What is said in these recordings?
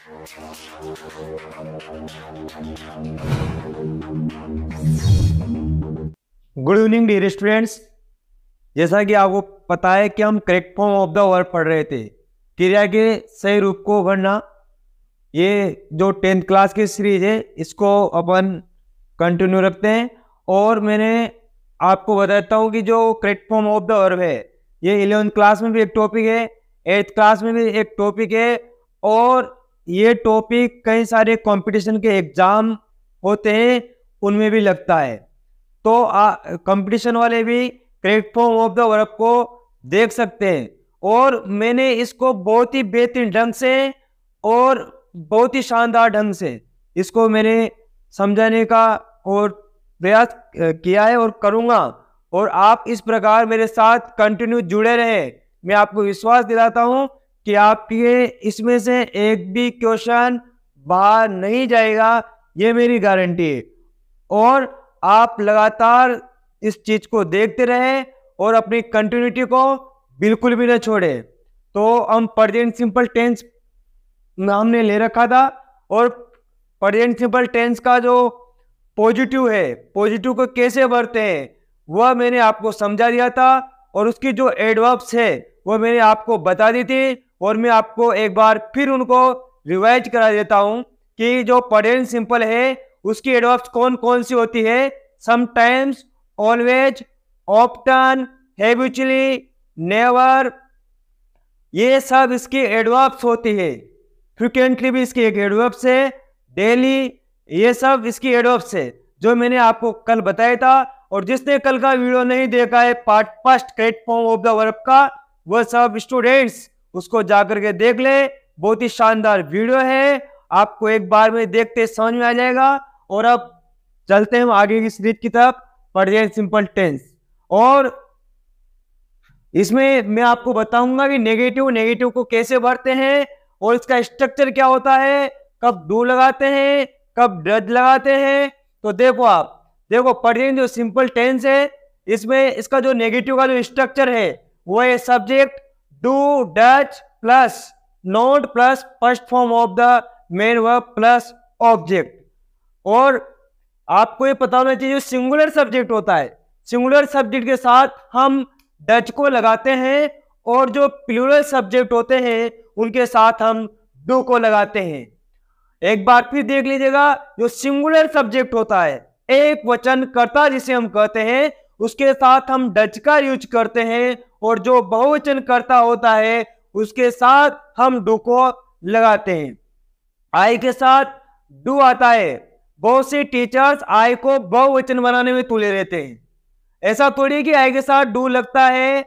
Good evening dear students. जैसा कि आपको पता है कि हम correct form of the verb पढ़ रहे थे, क्रिया के सही रूप को भरना। ये जो 10th क्लास की सीरीज है इसको अपन कंटिन्यू रखते हैं। और मैंने आपको बताता हूँ कि जो correct form of the verb है ये 11th क्लास में भी एक टॉपिक है, 8th क्लास में भी एक टॉपिक है, और ये टॉपिक कई सारे कंपटीशन के एग्जाम होते हैं उनमें भी लगता है। तो कंपटीशन वाले भी correct form of the verb को देख सकते हैं। और मैंने इसको बहुत ही बेहतरीन ढंग से और बहुत ही शानदार ढंग से इसको मैंने समझाने का और प्रयास किया है और करूंगा। और आप इस प्रकार मेरे साथ कंटिन्यू जुड़े रहे। मैं आपको विश्वास दिलाता हूं कि आपके इसमें से एक भी क्वेश्चन बाहर नहीं जाएगा, ये मेरी गारंटी है। और आप लगातार इस चीज को देखते रहे और अपनी कंटिन्यूटी को बिल्कुल भी न छोड़े। तो हम प्रेजेंट सिंपल टेंस हमने ले रखा था, और प्रेजेंट सिंपल टेंस का जो पॉजिटिव है, पॉजिटिव को कैसे भरते हैं वह मैंने आपको समझा दिया था। और उसकी जो एडवर्ब्स है वो मैंने आपको बता दी थी, और मैं आपको एक बार फिर उनको रिवाइज करा देता हूं कि जो प्रेजेंट सिंपल है उसकी एडवर्ब्स कौन कौन सी होती है। Sometimes, always, often, habitually, never, ये सब इसकी एडवर्ब्स होती है। फ्रीक्वेंटली भी इसकी एक एडवर्ब्स है, डेली, ये सब इसकी एडवर्ब्स है जो मैंने आपको कल बताया था। और जिसने कल का वीडियो नहीं देखा है part first correct form of the verb का, वह सब स्टूडेंट्स उसको जाकर के देख ले। बहुत ही शानदार वीडियो है, आपको एक बार में देखते समझ में आ जाएगा। और अब चलते हैं आगे की सीरीज की तरफ, प्रेजेंट सिंपल टेंस। और इसमें मैं आपको बताऊंगा कि नेगेटिव को कैसे भरते हैं और इसका स्ट्रक्चर क्या होता है, कब डू लगाते हैं, कब डज लगाते हैं। तो देखो प्रेजेंट जो सिंपल टेंस है इसमें इसका जो नेगेटिव का जो स्ट्रक्चर है वो है subject do does plus not plus first form of the main verb plus object. और आपको ये पता होना चाहिए, सिंगुलर सब्जेक्ट होता है, सिंगुलर सब्जेक्ट के साथ हम डज को लगाते हैं, और जो प्लूरल सब्जेक्ट होते हैं उनके साथ हम डू को लगाते हैं। एक बार फिर देख लीजिएगा, जो सिंगुलर सब्जेक्ट होता है, एक वचन कर्ता जिसे हम कहते हैं, उसके साथ हम डज का यूज करते हैं, और जो बहुवचन कर्ता होता है उसके साथ हम डू को लगाते हैं। आई के साथ डू आता है, बहुत से टीचर्स आई को बहुवचन बनाने में तुले रहते हैं। ऐसा थोड़ी कि आई के साथ डू लगता है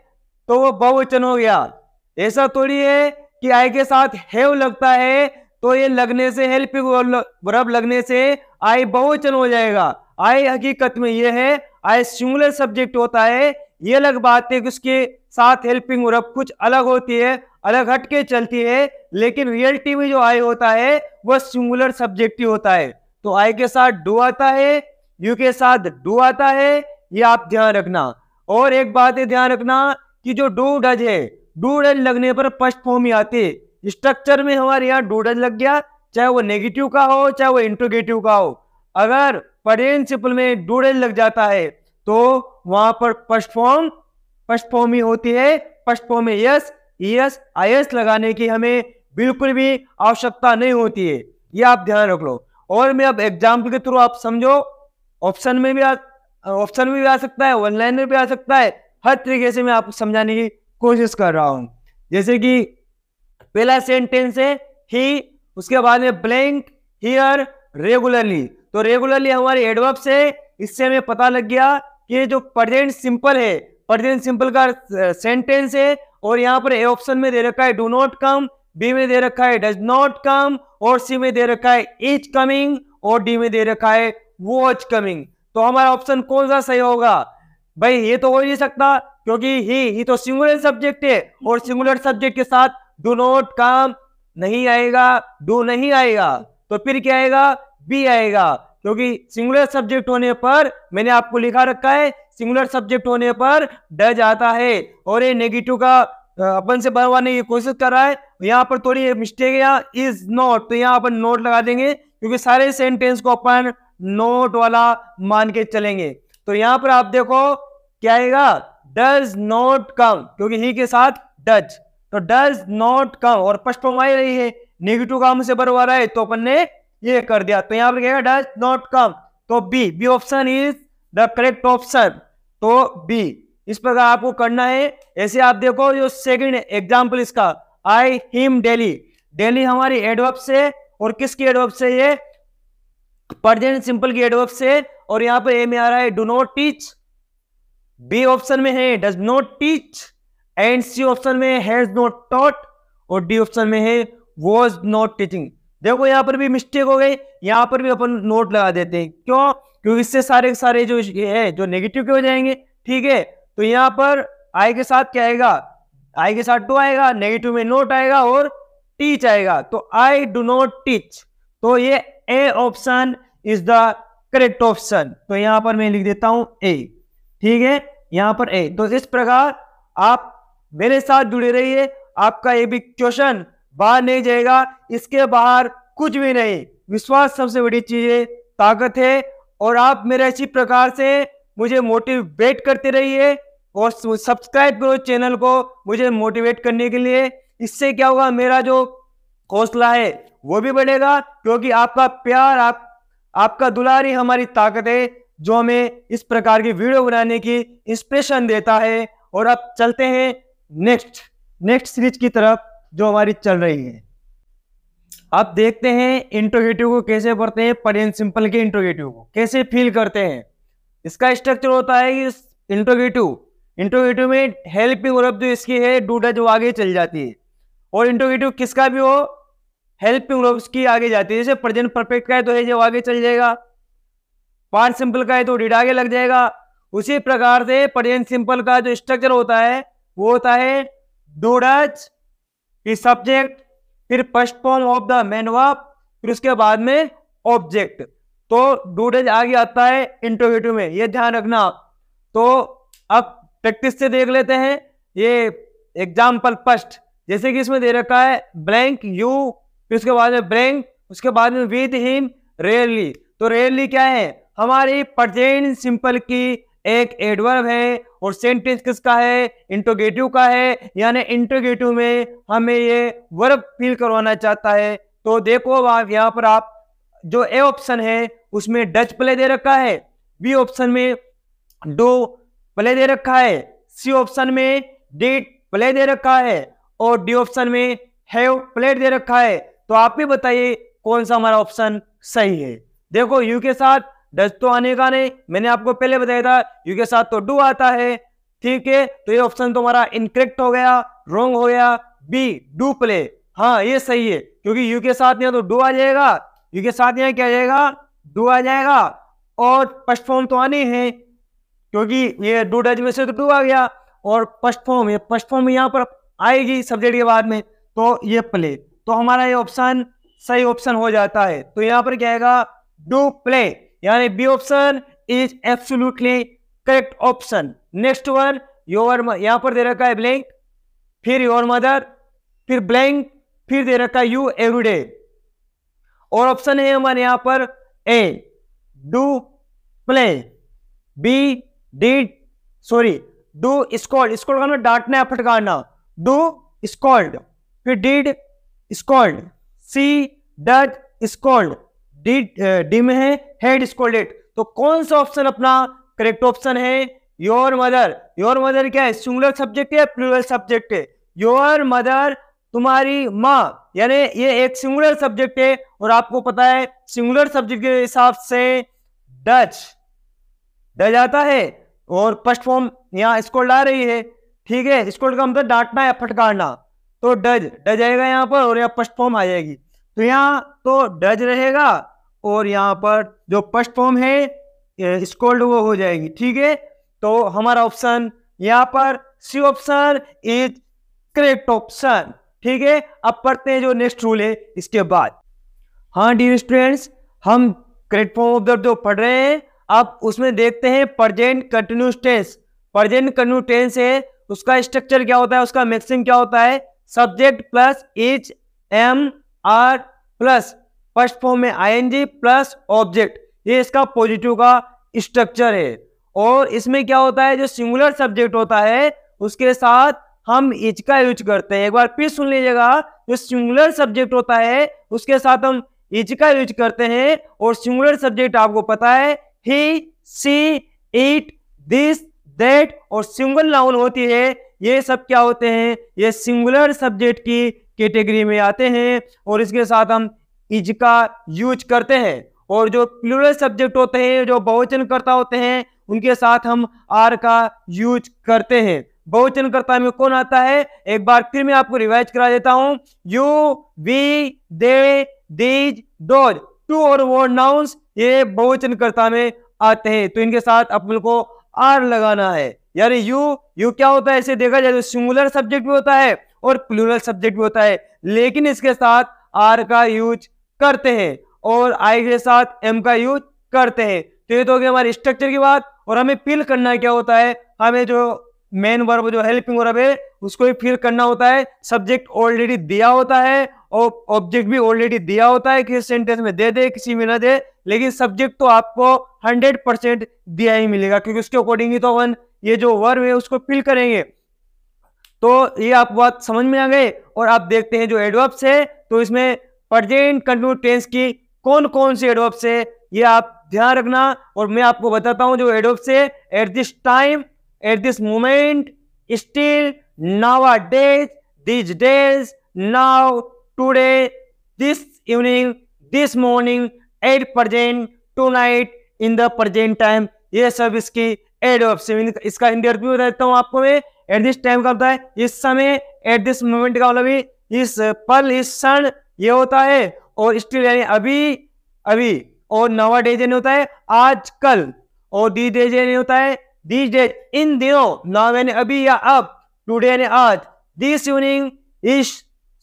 तो वो बहुवचन हो गया, ऐसा थोड़ी है कि आई के साथ हैव लगता है तो ये लगने से, हेल्पिंग वर्ब लगने से आई बहुवचन हो जाएगा। आई हकीकत में ये है, आई सिंगुलर सब्जेक्ट होता है। ये अलग बात है कि उसके साथ हेल्पिंग वर्ब कुछ अलग होती है, अलग हटके चलती है, लेकिन रियलिटी में जो आई होता है वह सिंगुलर सब्जेक्ट ही होता है। तो आई के साथ डू आता है, यू के साथ डू आता है, ये आप ध्यान रखना। और एक बात है ध्यान रखना कि जो डू डज है, डू डज लगने पर फर्स्ट फॉर्म ही आती है। स्ट्रक्चर में हमारे यहाँ डू डज लग गया, चाहे वो नेगेटिव का हो चाहे वो इंट्रोगेटिव का हो। अगर प्रेजेंट सिंपल में डू डज लग जाता है तो वहां पर फर्स्ट फॉर्म ही होती है। फर्स्ट फॉर्म में यस, यस, आईएस लगाने की हमें बिल्कुल भी आवश्यकता नहीं होती है, ये आप ध्यान रख लो। और मैं अब एग्जाम्पल के थ्रू आप समझो, ऑप्शन में भी आ सकता है, ऑनलाइन में भी आ सकता है, हर तरीके से मैं आपको समझाने की कोशिश कर रहा हूं। जैसे कि पहला सेंटेंस है ही, उसके बाद में ब्लैंक, हियर, रेगुलरली। तो रेगुलरली हमारी एडवर्ब्स है, इससे हमें पता लग गया कि जो प्रेजेंट सिंपल है, प्रेजेंट सिंपल का सेंटेंस है। और यहाँ पर ए ऑप्शन में दे रखा है डू नॉट कम, बी में दे रखा है डज नॉट कम, और सी में दे रखा है इज कमिंग, और डी में दे रखा है वॉच कमिंग। तो हमारा ऑप्शन कौन सा सही होगा भाई? ये तो हो ही नहीं सकता, क्योंकि ही तो सिंगुलर सब्जेक्ट है, और सिंगुलर सब्जेक्ट के साथ डू नॉट कम नहीं आएगा, डू नहीं आएगा, तो फिर क्या आएगा? बी आएगा। क्योंकि सिंगुलर सब्जेक्ट होने पर, मैंने आपको लिखा रखा है, सिंगुलर सब्जेक्ट होने पर डज आता है, और ये नेगेटिव का अपन से बनवाने की कोशिश कर रहा है। यहाँ पर थोड़ी मिस्टेक है, यहाँ इज नॉट, तो यहाँ अपन नोट लगा देंगे क्योंकि सारे सेंटेंस को अपन नोट वाला मान के चलेंगे। तो यहाँ पर आप देखो क्या आएगा, डज नॉट कम, क्योंकि ही के साथ डज, तो डज नॉट कम, और फर्स्ट फॉर्म आ रही है, नेगेटिव काम से बनवा रहा है तो अपन ने ये कर दिया। तो यहाँ पर क्या डज नॉट कम, तो B option is the correct option, तो बी इस प्रकार आपको करना है। ऐसे आप देखो जो सेकंड एग्जांपल इसका, आई हिम डेली, डेली हमारी एडवर्ब से, और किसकी एडवर्ब से, ये प्रेजेंट सिंपल की एडवर्ब से, और यहाँ पे ए में आ रहा है do not teach, B option में है does not teach, and C option में है हैज नॉट टॉट, और डी ऑप्शन में है वाज नॉट टीचिंग। देखो यहाँ पर भी मिस्टेक हो गई, यहाँ पर भी अपन नोट लगा देते हैं, क्यों, क्योंकि इससे सारे सारे जो है जो नेगेटिव के हो जाएंगे, ठीक है। तो यहाँ पर आई के साथ क्या आएगा, आई के साथ टू आएगा, नेगेटिव में नोट आएगा और टीच आएगा, तो आई डू नॉट टीच, तो ये A option is the correct option. तो यहाँ पर मैं लिख देता हूं ए, ठीक है, यहाँ पर ए। तो इस प्रकार आप मेरे साथ जुड़े रहिए, आपका ये भी क्वेश्चन बाहर नहीं जाएगा, इसके बाहर कुछ भी नहीं, विश्वास सबसे बड़ी चीज है, ताकत है, और आप मेरे इसी प्रकार से मुझे मोटिवेट करते रहिए और सब्सक्राइब करो चैनल को मुझे मोटिवेट करने के लिए। इससे क्या होगा, मेरा जो हौसला है वो भी बढ़ेगा, क्योंकि आपका प्यार, आपका दुलार ही हमारी ताकत है, जो हमें इस प्रकार की वीडियो बनाने की इंस्पिरेशन देता है। और अब चलते हैं नेक्स्ट सीरीज की तरफ जो हमारी चल रही है। अब देखते हैं इंट्रोगेटिव को कैसे पढ़ते हैं, प्रेजेंट सिंपल के इंट्रोगेटिव को कैसे फील करते हैं। इसका स्ट्रक्चर होता है कि इंट्रोगेटिव में हेल्पिंग वर्ब जो इसकी है डू डज वो आगे चल जाती है, और इंट्रोगेटिव किसका भी हो हेल्पिंग वर्ब की आगे जाती है। जैसे प्रेजेंट परफेक्ट का है तो है जो आगे चल जाएगा, पास्ट सिंपल का है तो डिड आगे लग जाएगा। उसी प्रकार से प्रेजेंट सिंपल का जो स्ट्रक्चर होता है वो होता है डू डज, फिर सब्जेक्ट, फिर first form of the main verb, फिर उसके बाद में ऑब्जेक्ट। तो डू डज आगे आता है इंट्रोगेटिव में, ये ध्यान रखना। तो अब प्रैक्टिस से देख लेते हैं ये एग्जाम्पल फर्स्ट, जैसे कि इसमें दे रखा है ब्लैंक यू, फिर उसके बाद में ब्लैंक, उसके बाद में विद हिम रेयरली। तो रेयरली क्या है, हमारी प्रेजेंट सिंपल की एक एडवर्ब है, और सेंटेंस किसका है, इंट्रोगेटिव का है, यानी इंट्रोगेटिव में हमें ये वर्ब फील करवाना चाहता है। तो देखो यहाँ पर आप जो ए ऑप्शन है उसमें डज प्ले दे रखा है, बी ऑप्शन में डू प्ले दे रखा है, सी ऑप्शन में डिड प्ले दे रखा है, और डी ऑप्शन में हैव प्लेड दे रखा है। तो आप भी बताइए कौन सा हमारा ऑप्शन सही है। देखो यू के साथ डज तो आने का नहीं, मैंने आपको पहले बताया था यू के साथ तो डू आता है, ठीक है। तो ये ऑप्शन तो हमारा इनकरेक्ट हो गया, रॉन्ग हो गया। बी डू प्ले, हाँ ये सही है, क्योंकि यू के साथ यहाँ तो डू आ जाएगा, यू के साथ यहाँ क्या आ जाएगा, डू आ जाएगा, और फर्स्ट फॉर्म तो आनी है, क्योंकि ये डू डज में से तो डू आ गया, और फर्स्ट फॉर्म यहाँ पर आएगी सब्जेक्ट के बाद में, तो ये प्ले। तो हमारा ये ऑप्शन सही ऑप्शन हो जाता है। तो यहाँ पर क्या आएगा, डू प्ले, यानी B option is absolutely correct option. Next one your, यहाँ पर दे रखा है ब्लैंक, फिर योर मदर, फिर ब्लैंक, फिर दे रखा है यू एवरीडे, और ऑप्शन है हमारे यहाँ पर A do play, B did do scold, scold का मतलब डांटना या फटकारना, डू स्कॉल्ड, फिर did scold, C does scold, D में है हेड स्कॉल्डेड। तो कौन सा ऑप्शन अपना करेक्ट ऑप्शन है, योर मदर। योर मदर क्या है, सिंगुलर सब्जेक्ट है, प्लूरल सब्जेक्ट है। योर मदर तुम्हारी माँ, यानी ये एक सिंगुलर सब्जेक्ट है, और आपको पता है सिंगुलर सब्जेक्ट के हिसाब से डज आता है, और फर्स्ट फॉर्म यहाँ स्कॉल्ड आ रही है, ठीक है। स्कॉल्ड का मतलब डांटना या फटकारना, तो डज आएगा यहाँ पर, और यहाँ फर्स्ट फॉर्म आ जाएगी। तो यहाँ तो डज रहेगा, और यहाँ पर जो फर्स्ट फॉर्म है स्कॉल्ड वो हो जाएगी, ठीक है। तो हमारा ऑप्शन यहाँ पर C option is correct option, ठीक है। अब पढ़ते हैं जो नेक्स्ट रूल है इसके बाद। हाँ डियर स्टूडेंट्स, हम करेक्ट फॉर्म ऑफ द जो पढ़ रहे हैं, अब उसमें देखते हैं present continuous tense. Present continuous tense है उसका स्ट्रक्चर क्या होता है, उसका मिक्सिंग क्या होता है, subject plus is am are plus first form में आईएनजी प्लस ऑब्जेक्ट, ये इसका पॉजिटिव का स्ट्रक्चर है। और इसमें क्या होता है, जो सिंगुलर सब्जेक्ट होता है उसके साथ हम इज का यूज करते हैं। एक बार फिर सुन लीजिएगा, जो सिंगुलर सब्जेक्ट होता है उसके साथ हम इज का यूज करते हैं। और सिंगुलर सब्जेक्ट आपको पता है ही, सी, इट, दिस, दैट, और सिंगल नाउन होती है, ये सब क्या होते हैं, ये सिंगुलर सब्जेक्ट की कैटेगरी में आते हैं और इसके साथ हम इज का यूज करते हैं। और जो प्लूरल सब्जेक्ट होते हैं, जो बहुवचनकर्ता होते हैं, उनके साथ हम आर का यूज करते हैं। बहुवचनकर्ता में कौन आता है, एक बार फिर मैं आपको रिवाइज करा देता हूं। You, we, they, these, those, two और वर्ड नाउन्स ये बहुवचनकर्ता में आते हैं, तो इनके साथ अपन को आर लगाना है। यानी यू क्या होता है, इसे देखा जाए तो सिंगुलर सब्जेक्ट भी होता है और प्लूरल सब्जेक्ट भी होता है, लेकिन इसके साथ आर का यूज करते हैं और आई के साथ एम का यूज करते हैं। तो ये तो हो गया हमारी स्ट्रक्चर की बात। और हमें फिल करना क्या होता है, हमें जो मेन वर्ब जो हेल्पिंग वर्ब है उसको ही फिल करना होता है। सब्जेक्ट ऑलरेडी दिया होता है और ऑब्जेक्ट भी ऑलरेडी दिया होता है, किसी सेंटेंस में दे दे किसी में ना दे, लेकिन सब्जेक्ट तो आपको 100% दिया ही मिलेगा, क्योंकि उसके अकॉर्डिंग ही तो अपन ये जो वर्ब है उसको फिल करेंगे। तो ये आप बात समझ में आ गए। और आप देखते हैं जो एडवर्ब्स है, तो इसमें प्रेजेंट कंटिन्यूस टेंस की कौन कौन सी एडवर्ब्स है ये आप ध्यान रखना। और मैं आपको बताता हूं जो एडवर्ब्स है, at this time, at this moment, still, nowadays, these days, now, today, this evening, this morning, at present, tonight, in the present time, ये सब इसकी एडवर्ब्स है। इसका हिंदी अर्थ भी बताता हूँ आपको मैं। एट दिस टाइम का होता है इस समय, एट दिस मोमेंट का मतलब इस पल, इस क्षण ये होता है, और स्टिल यानी अभी अभी, और नाउअडेज यानी होता है आजकल, और दीज डेज यानी होता है दीज डेज इन दिनों, नाउ यानी अभी या अब, टुडे यानी आज, दिस इवनिंग इस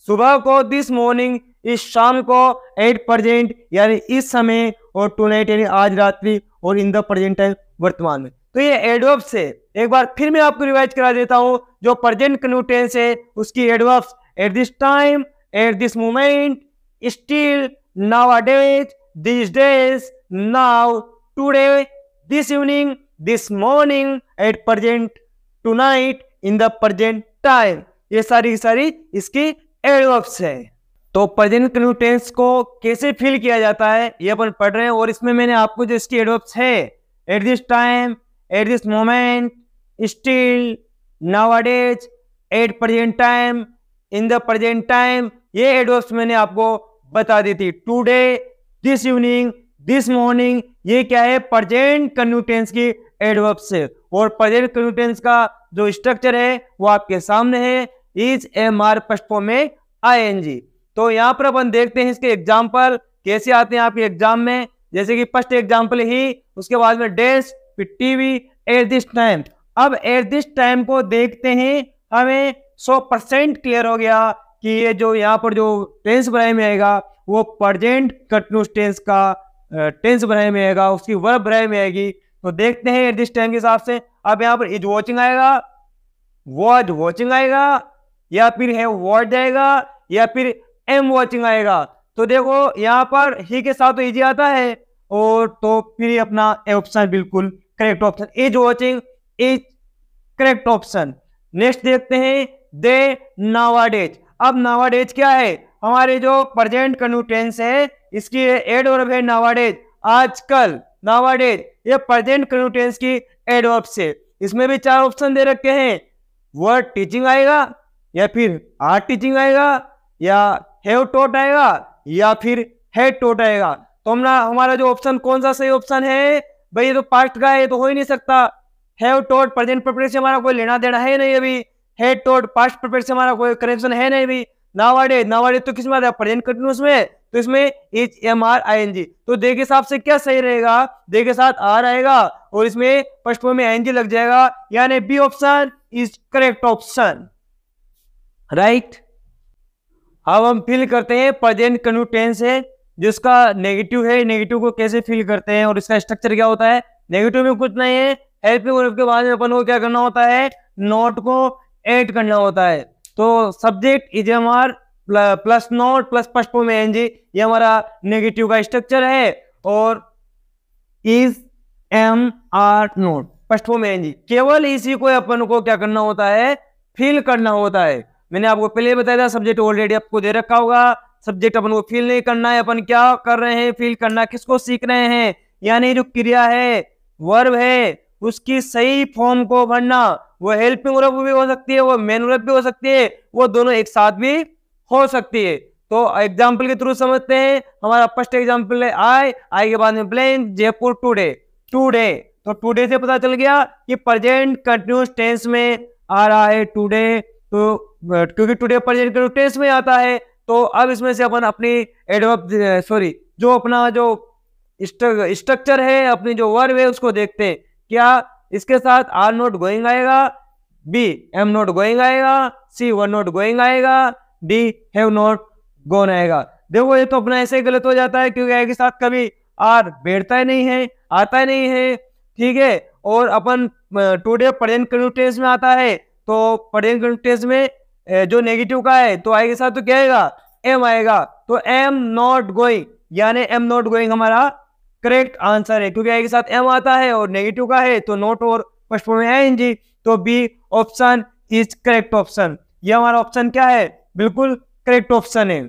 सुबह को, दिस मॉर्निंग इस शाम को, एट प्रेजेंट यानी इस समय, और टुनाइट यानी आज रात्रि, और इन द प्रेजेंट टाइम वर्तमान में। तो ये एडवर्ब्स है। एक बार फिर मैं आपको रिवाइज करा देता हूं। जो प्रेजेंट कंटिन्यूस टेंस है उसकी adverbs at this time, at this moment, still, nowadays, these days, now, today, this evening, this morning, at present, tonight, in the present time, ये सारी की सारी इसकी एडवर्ब्स है। तो प्रेजेंट कंटिन्यूस टेंस को कैसे फिल किया जाता है ये अपन पढ़ रहे हैं, और इसमें मैंने आपको जो इसकी एडवर्ब्स है, at this time, at this moment, still, nowadays, at present time, in the present time, ये एडवर्ब्स मैंने आपको बता दी थी। Today, this evening, this morning, ये क्या है, प्रेजेंट कंटिन्यूस टेंस की एडवर्ब्स है। और प्रेजेंट कंटिन्यूस टेंस का जो स्ट्रक्चर है वो आपके सामने है, is, am, are, first form में आईएनजी। तो यहाँ पर अपन देखते हैं इसके एग्जाम्पल कैसे आते हैं आपके एग्जाम में। जैसे कि फर्स्ट एग्जाम्पल ही, उसके बाद में डैश, फिर टीवी, एट दिस टाइम। अब एट दिस टाइम को देखते हैं, हमें 100% क्लियर हो गया कि ये जो यहाँ पर जो टेंस बनाए में आएगा वो प्रेजेंट कंटिन्यूस टेंस का टेंस बनाए में आएगा, उसकी वर्ब बनाए में आएगी। तो देखते हैं एट दिस टाइम के हिसाब से। अब यहाँ पर इज वॉचिंग आएगा, वॉज वॉचिंग आएगा, या फिर है वॉच आएगा, या फिर एम वॉचिंग आएगा। तो देखो यहाँ पर ही के साथ तो इजी आता है, और तो फिर अपना ऑप्शन बिल्कुल correct option, is watching is correct option. Next देखते हैं दे, नाउअडेज। अब नाउअडेज क्या है, हमारे जो प्रेजेंट कंटिन्यूस टेंस है इसकी एडवर्ब है नाउअडेज, आजकल, नाउअडेज, ये प्रेजेंट कंटिन्यूस टेंस की एडवर्ब से। इसमें भी 4 ऑप्शन दे रखे हैं, वर्ड टीचिंग आएगा, या फिर आर टीचिंग आएगा, या हैव टॉट आएगा, या फिर हैड टॉट आएगा। तो हमारा जो ऑप्शन कौन सा सही ऑप्शन है भाई, ये तो पास्ट का है तो हो ही नहीं सकता। हैव टॉट प्रेजेंट परफेक्ट से हमारा कोई लेना देना है नहीं अभी, हैड टॉट पास्ट परफेक्ट से हमारा कोई कनेक्शन है नहीं अभी। नाउअडेज, नाउअडेज तो किस में आता है, प्रेजेंट कंटिन्यूस में, तो इसमें इज, एम, आर, आईएनजी। तो दे के हिसाब से क्या सही रहेगा, दे के साथ आर आएगा और इसमें फर्स्ट फॉर्म में आईएनजी लग जाएगा, यानी B option is correct option, right. अब हम फिल करते हैं प्रेजेंट कंटिन्यूस टेंस है जिसका नेगेटिव है, नेगेटिव को कैसे फिल करते हैं और इसका स्ट्रक्चर क्या होता है। नेगेटिव में कुछ नहीं है, हेल्पिंग वर्ब के बाद में अपन को क्या करना होता है, नोट को ऐड करना होता है। तो subject is am are plus not plus first form में एनजी, ये हमारा नेगेटिव का स्ट्रक्चर है। और is am are not first form में एनजी, केवल इसी को अपन को क्या करना होता है, फिल करना होता है। मैंने आपको पहले बताया था, सब्जेक्ट ऑलरेडी आपको दे रखा होगा, सब्जेक्ट अपन को फिल नहीं करना है, अपन क्या कर रहे हैं, फिल करना। किसको सीख रहे हैं, यानी जो क्रिया है, वर्ब है, उसकी सही फॉर्म को भरना। वो हेल्पिंग वर्ब भी हो सकती है, वो मेन वर्ब भी हो सकती है, वो दोनों एक साथ भी हो सकती है। तो एग्जाम्पल के थ्रू समझते हैं। हमारा फर्स्ट एग्जाम्पल है आई के बाद में प्लेन जयपुर टुडे। टुडे, तो टुडे से पता चल गया कि प्रेजेंट कंटिन्यूअस टेंस में आ रहा है टुडे, तो क्योंकि टुडे प्रेजेंट कंटिन्यूअस टेंस में आता है। तो अब इसमें से अपन अपनी एडवर्ब जो अपना जो स्ट्रक्चर है, अपनी जो वर्ब है, उसको देखते हैं। क्या इसके साथ आर नॉट गोइंग आएगा, बी एम नॉट गोइंग आएगा, सी वर नॉट गोइंग आएगा, डी हैव नॉट गोन आएगा। देखो ये तो अपना ऐसे ही गलत हो जाता है, क्योंकि आई के साथ कभी आर बैठता ही नहीं है, आता ही नहीं है, ठीक है। और अपन टुडे प्रेजेंट कंटिन्यूअस टेंस में आता है, तो प्रेजेंट कंटिन्यूअस टेंस में जो नेगेटिव का है, तो आई के साथ तो क्या आएगा, एम आएगा। तो एम नॉट गोइंग, यानी एम नॉट गोइंग हमारा करेक्ट आंसर है, क्योंकि आई के साथ एम आता है और नेगेटिव का है, तो नॉट और फर्स्ट फॉर्म में एनजी। तो B option is correct option, ये हमारा ऑप्शन क्या है, बिल्कुल करेक्ट ऑप्शन है।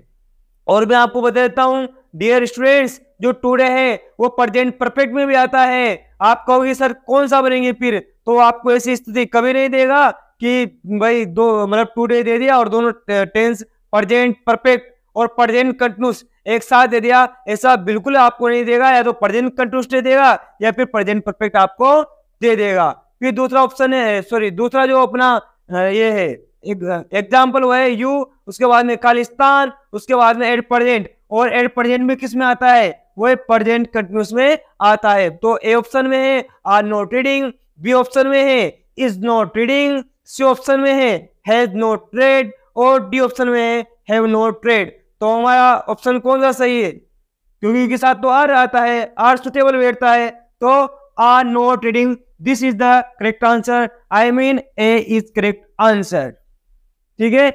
और मैं आपको बता देता हूं, डियर स्टूडेंट्स, जो टुडे है वो प्रेजेंट परफेक्ट में भी आता है। आप कहोगे सर कौन सा बनेंगे फिर, तो आपको ऐसी स्थिति कभी नहीं देगा कि भाई दो मतलब टुडे दे दिया और दोनों टेंस प्रेजेंट परफेक्ट और प्रेजेंट कंटिन्यूअस एक साथ दे दिया, ऐसा बिल्कुल आपको नहीं देगा। या तो प्रेजेंट कंटिन्यूअस दे देगा या फिर प्रेजेंट परफेक्ट आपको दे देगा। फिर दूसरा ऑप्शन है, दूसरा जो अपना ये है एग्जाम्पल, वो है यू, उसके बाद में खालिस्तान, उसके बाद में एट प्रेजेंट, और एट प्रेजेंट में किस में आता है, वो प्रेजेंट कंटिन्यूअस में आता है। तो ए ऑप्शन में है are not reading, B option में है is not reading, C option में है हैज नॉट रेड, और डी ऑप्शन में है हैव नॉट रेड। तो हमारा ऑप्शन कौन सा सही है, क्योंकि के साथ तो आर आता है, आर सुटेबल बैठता है, तो are not reading, this is the correct answer, I mean A is correct answer, ठीक है।